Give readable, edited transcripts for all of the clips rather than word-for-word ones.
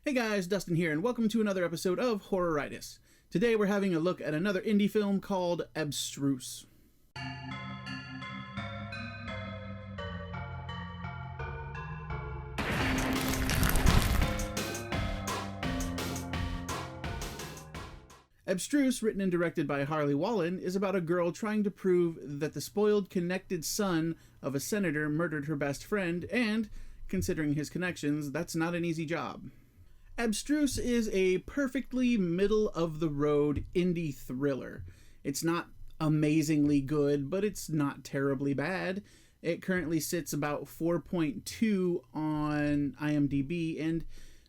Hey guys, Dustin here, and welcome to another episode of Horroritis. Today we're having a look at another indie film called Abstruse. Abstruse, written and directed by Harley Wallen, is about a girl trying to prove that the spoiled, connected son of a senator murdered her best friend, and, considering his connections, that's not an easy job. Abstruse is a perfectly middle-of-the-road indie thriller. It's not amazingly good, but it's not terribly bad. It currently sits about 4.2 on IMDb, and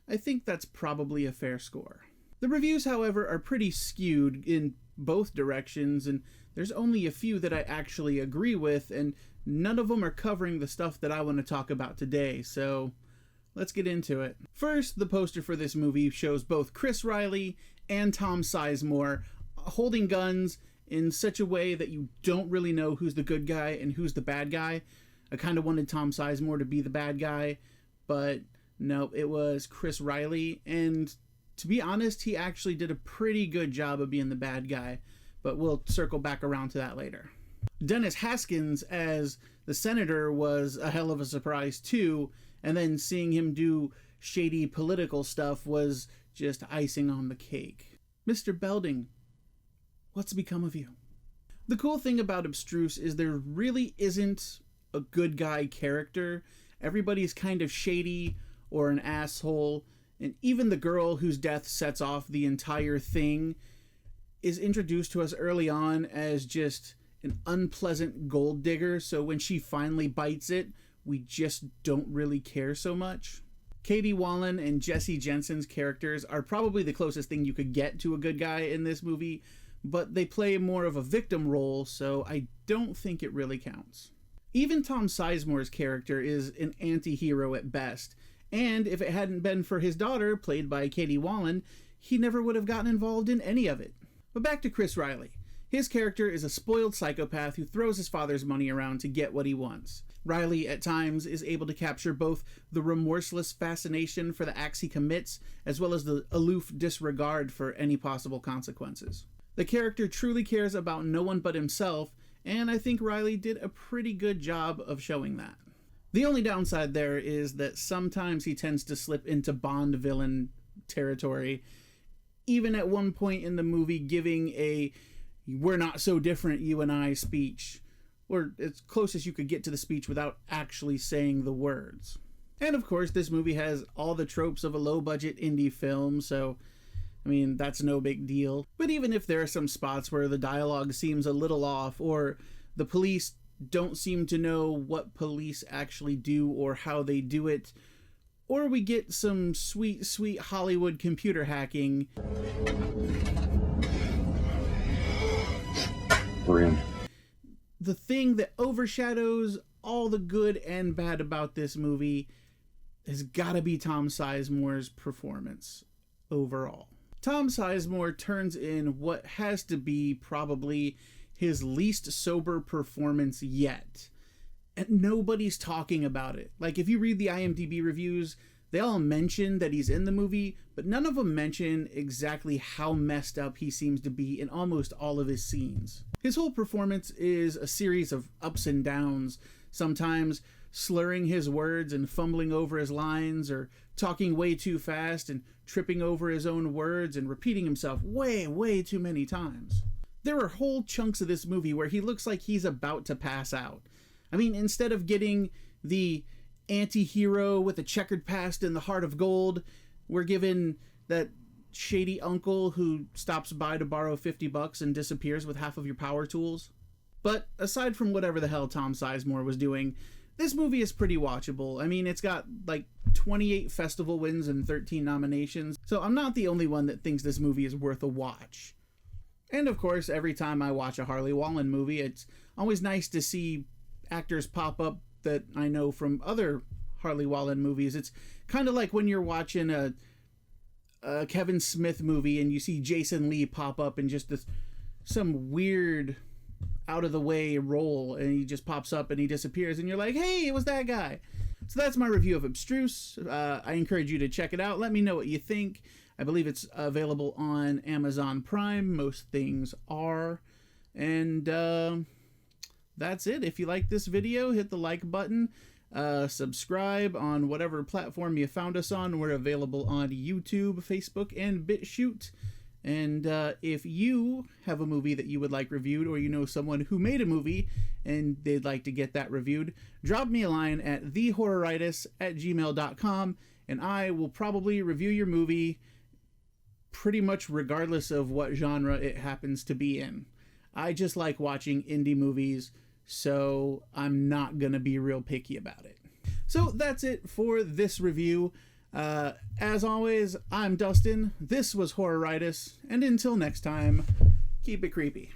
I think that's probably a fair score. The reviews, however, are pretty skewed in both directions, and there's only a few that I actually agree with, and none of them are covering the stuff that I want to talk about today, so let's get into it. First, the poster for this movie shows both Chris Riley and Tom Sizemore holding guns in such a way that you don't really know who's the good guy and who's the bad guy. I kind of wanted Tom Sizemore to be the bad guy, but no, it was Chris Riley, and to be honest, he actually did a pretty good job of being the bad guy, but we'll circle back around to that later. Dennis Haskins as the senator was a hell of a surprise too, and then seeing him do shady political stuff was just icing on the cake. Mr. Belding, what's become of you? The cool thing about Abstruse is there really isn't a good guy character. Everybody's kind of shady or an asshole, and even the girl whose death sets off the entire thing is introduced to us early on as just an unpleasant gold digger, so when she finally bites it, we just don't really care so much. Katie Wallen and Jesse Jensen's characters are probably the closest thing you could get to a good guy in this movie, but they play more of a victim role, so I don't think it really counts. Even Tom Sizemore's character is an anti-hero at best, and if it hadn't been for his daughter, played by Katie Wallen, he never would have gotten involved in any of it. But back to Chris Riley. His character is a spoiled psychopath who throws his father's money around to get what he wants. Riley, at times, is able to capture both the remorseless fascination for the acts he commits, as well as the aloof disregard for any possible consequences. The character truly cares about no one but himself, and I think Riley did a pretty good job of showing that. The only downside there is that sometimes he tends to slip into Bond villain territory, even at one point in the movie giving a "we're not so different, you and I" speech, or as close as you could get to the speech without actually saying the words. And of course, this movie has all the tropes of a low-budget indie film, so, I mean, that's no big deal. But even if there are some spots where the dialogue seems a little off, or the police don't seem to know what police actually do or how they do it, or we get some sweet, sweet Hollywood computer hacking, we're in. The thing that overshadows all the good and bad about this movie has got to be Tom Sizemore's performance overall. Tom Sizemore turns in what has to be probably his least sober performance yet. And nobody's talking about it. Like, if you read the IMDb reviews, they all mention that he's in the movie, but none of them mention exactly how messed up he seems to be in almost all of his scenes. His whole performance is a series of ups and downs, sometimes slurring his words and fumbling over his lines, or talking way too fast and tripping over his own words and repeating himself way, way too many times. There are whole chunks of this movie where he looks like he's about to pass out. I mean, instead of getting the anti-hero with a checkered past and the heart of gold, we're given that shady uncle who stops by to borrow $50 and disappears with half of your power tools. But aside from whatever the hell Tom Sizemore was doing, this movie is pretty watchable. I mean, it's got like 28 festival wins and 13 nominations, so I'm not the only one that thinks this movie is worth a watch. And of course, every time I watch a Harley Wallen movie, it's always nice to see actors pop up that I know from other Harley Wallen movies. It's kind of like when you're watching a Kevin Smith movie and you see Jason Lee pop up in just some weird out of the way role, and he just pops up and he disappears and you're like, hey, it was that guy. So that's my review of Abstruse. I encourage you to check it out. Let me know what you think. I believe it's available on Amazon Prime. Most things are. And that's it. If you like this video, hit the like button. Subscribe on whatever platform you found us on. We're available on YouTube, Facebook, and BitChute. And if you have a movie that you would like reviewed, or you know someone who made a movie and they'd like to get that reviewed, drop me a line at thehorroritis@gmail.com, and I will probably review your movie pretty much regardless of what genre it happens to be in. I just like watching indie movies, so I'm not going to be real picky about it. So that's it for this review. As always, I'm Dustin, this was Horroritis, and until next time, keep it creepy.